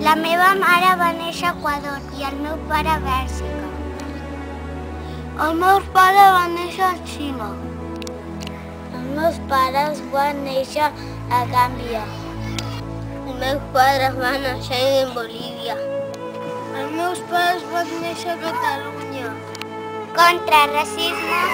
La meva mare va néixer a Equador i el meu pare a Bèlgica. Els meus pares van néixer a Xina. Els meus pares van néixer a Gàmbia. Els meus pares van néixer en Bolívia. Els meus pares van néixer a Catalunya. Contra racisme.